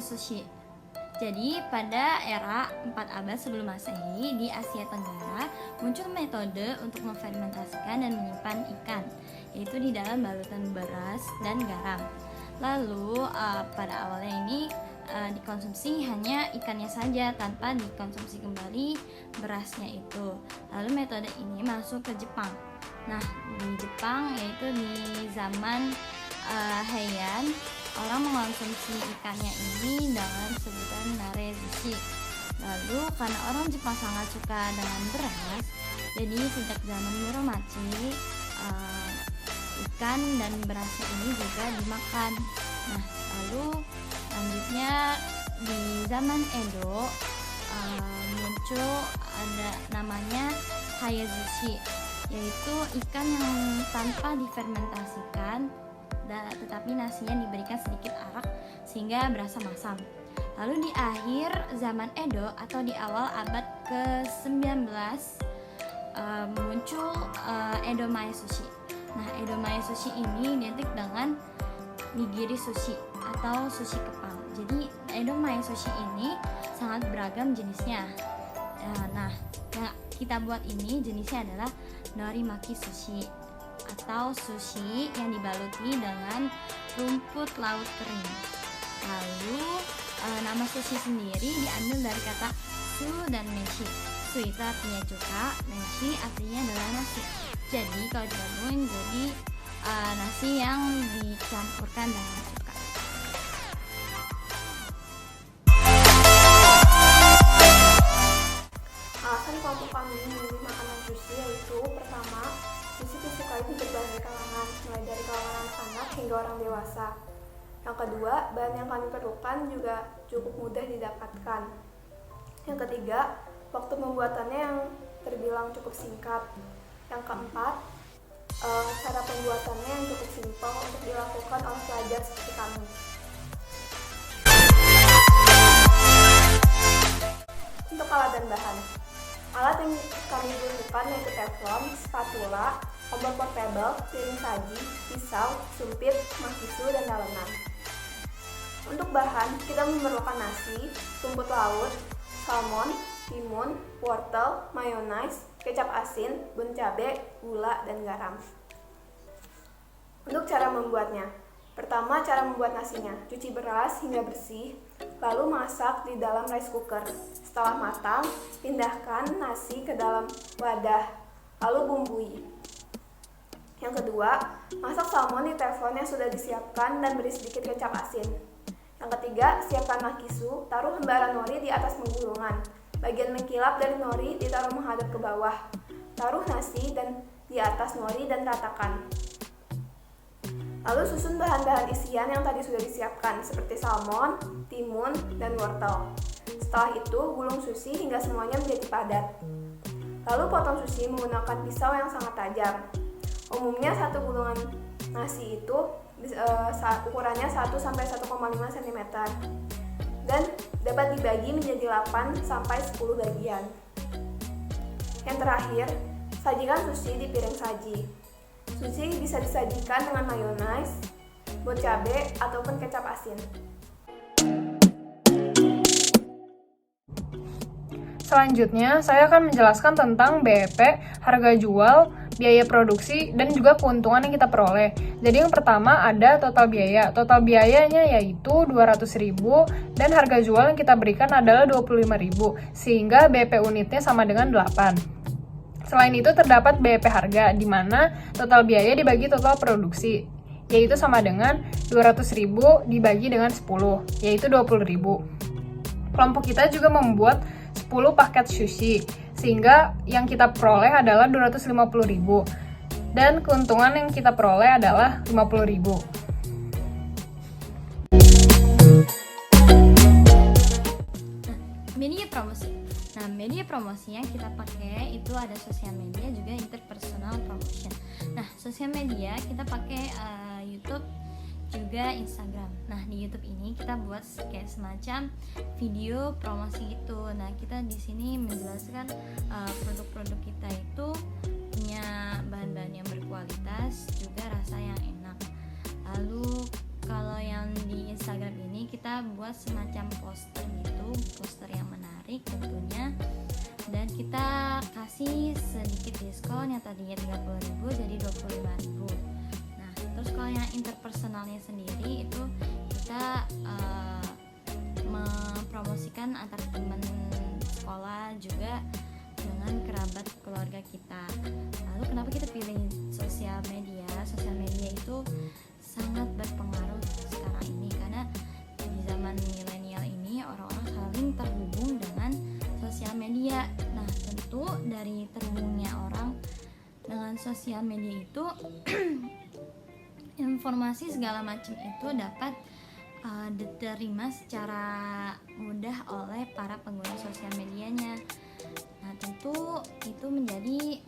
sushi. Jadi pada era 4 abad sebelum Masehi di Asia Tenggara muncul metode untuk memfermentasikan dan menyimpan ikan, yaitu di dalam balutan beras dan garam. Lalu pada awalnya ini dikonsumsi hanya ikannya saja tanpa dikonsumsi kembali berasnya itu. Lalu metode ini masuk ke Jepang. Nah, di Jepang yaitu di zaman Heian, orang mengonsumsi ikannya ini dengan sebutan nare sushi. Lalu karena orang Jepang sangat suka dengan beras, jadi sejak zaman Muromachi ikan dan berasnya ini juga dimakan. Nah, lalu selanjutnya di zaman Edo muncul ada namanya hayazushi, yaitu ikan yang tanpa difermentasikan tetapi nasinya diberikan sedikit arak sehingga berasa masam. Lalu di akhir zaman Edo atau di awal abad ke-19 muncul Edomae sushi. Nah, Edomae sushi ini identik dengan nigiri sushi atau sushi kepal. Jadi Edomae sushi ini sangat beragam jenisnya. Nah, yang kita buat ini jenisnya adalah norimaki sushi atau sushi yang dibaluti dengan rumput laut kering. Lalu nama sushi sendiri diambil dari kata su dan meshi. Su itu artinya cuka, meshi artinya adalah nasi. Jadi kalau digabungin jadi nasi yang dicampurkan dengan cuka. Alasan kelompok kami memilih makanan sushi yaitu pertama, sushi disukai di berbagai kalangan, mulai dari kalangan anak-anak hingga orang dewasa. Yang kedua, bahan yang kami perlukan juga cukup mudah didapatkan. Yang ketiga, waktu pembuatannya yang terbilang cukup singkat. Yang keempat, cara pembuatannya yang cukup simpel untuk dilakukan oleh pelajar seperti kami. Untuk alat dan bahan, alat yang kami gunakan yaitu teflon, spatula, obor portable, piring saji, pisau, sumpit, makisu, dan dalenan. Untuk bahan, kita memerlukan nasi, rumput laut, salmon, timun, wortel, mayonaise, kecap asin, bun cabai, gula, dan garam. Untuk cara membuatnya, pertama cara membuat nasinya, cuci beras hingga bersih, lalu masak di dalam rice cooker. Setelah matang, pindahkan nasi ke dalam wadah, lalu bumbui. Yang kedua, masak salmon di teflon yang sudah disiapkan dan beri sedikit kecap asin. Yang ketiga, siapkan makisu, taruh lembaran nori di atas penggulungan. Bagian mengkilap dari nori ditaruh menghadap ke bawah. Taruh nasi dan di atas nori dan ratakan. Lalu susun bahan-bahan isian yang tadi sudah disiapkan seperti salmon, timun, dan wortel. Setelah itu, gulung sushi hingga semuanya menjadi padat. Lalu potong sushi menggunakan pisau yang sangat tajam. Umumnya satu gulungan nasi itu ukurannya 1-1,5 cm dan dapat dibagi menjadi 8-10 bagian. Yang terakhir, sajikan sushi di piring saji. Sushi bisa disajikan dengan mayonaise, bun cabai, ataupun kecap asin. Selanjutnya, saya akan menjelaskan tentang BEP, harga jual, biaya produksi, dan juga keuntungan yang kita peroleh. Jadi yang pertama ada total biaya. Total biayanya yaitu 200.000 dan harga jual yang kita berikan adalah 25.000, sehingga BEP unitnya sama dengan 8. Selain itu terdapat BEP harga, di mana total biaya dibagi total produksi, yaitu sama dengan 200.000 dibagi dengan 10, yaitu 20.000. Kelompok kita juga membuat 10 paket sushi, sehingga yang kita peroleh adalah 250.000 dan keuntungan yang kita peroleh adalah 50.000. Media promosi. Nah, media promosi yang kita pakai itu ada sosial media juga interpersonal promotion. Nah, sosial media kita pakai YouTube juga Instagram. Nah, di YouTube ini kita buat kayak semacam video promosi gitu. Nah, kita di sini menjelaskan produk-produk kita itu punya bahan-bahan yang berkualitas, juga rasa yang enak. Lalu kalau yang di Instagram ini kita buat semacam poster gitu, poster yang menarik tentunya, dan kita kasih sedikit diskon yang tadinya 30.000 jadi 25.000. Nah, terus kalau yang interpersonalnya sendiri itu kita mempromosikan antar teman sekolah juga dengan kerabat keluarga kita. Lalu kenapa kita pilih sosial media? Sosial media itu sangat berpengaruh sekarang ini karena di zaman milenial ini orang-orang saling terhubung dengan sosial media. Nah, tentu dari terhubungnya orang dengan sosial media itu informasi segala macam itu dapat diterima secara mudah oleh para pengguna sosial medianya. Nah, tentu itu menjadi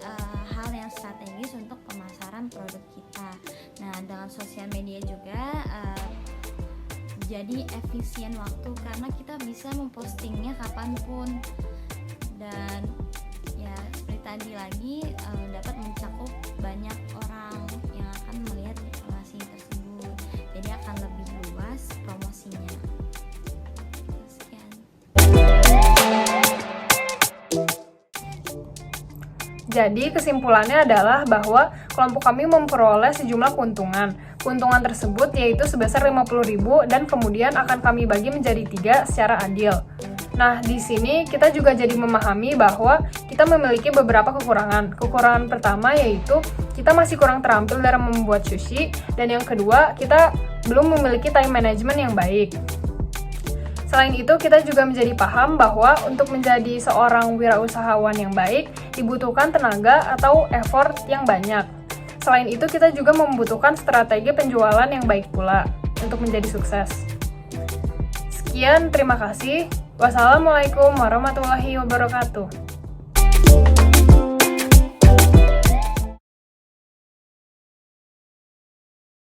hal yang strategis untuk pemasaran produk kita. Nah, dengan sosial media juga jadi efisien waktu karena kita bisa mempostingnya kapanpun, dan ya seperti tadi lagi dapat mencakup banyak orang yang akan melihat informasi tersebut, jadi akan lebih luas promosinya. Sekian. Jadi kesimpulannya adalah bahwa kelompok kami memperoleh sejumlah keuntungan. Keuntungan tersebut yaitu sebesar 50.000 dan kemudian akan kami bagi menjadi 3 secara adil. Nah, di sini kita juga jadi memahami bahwa kita memiliki beberapa kekurangan. Kekurangan pertama yaitu kita masih kurang terampil dalam membuat sushi, dan yang kedua, kita belum memiliki time management yang baik. Selain itu, kita juga menjadi paham bahwa untuk menjadi seorang wirausahawan yang baik, dibutuhkan tenaga atau effort yang banyak. Selain itu, kita juga membutuhkan strategi penjualan yang baik pula untuk menjadi sukses. Sekian, terima kasih. Wassalamualaikum warahmatullahi wabarakatuh.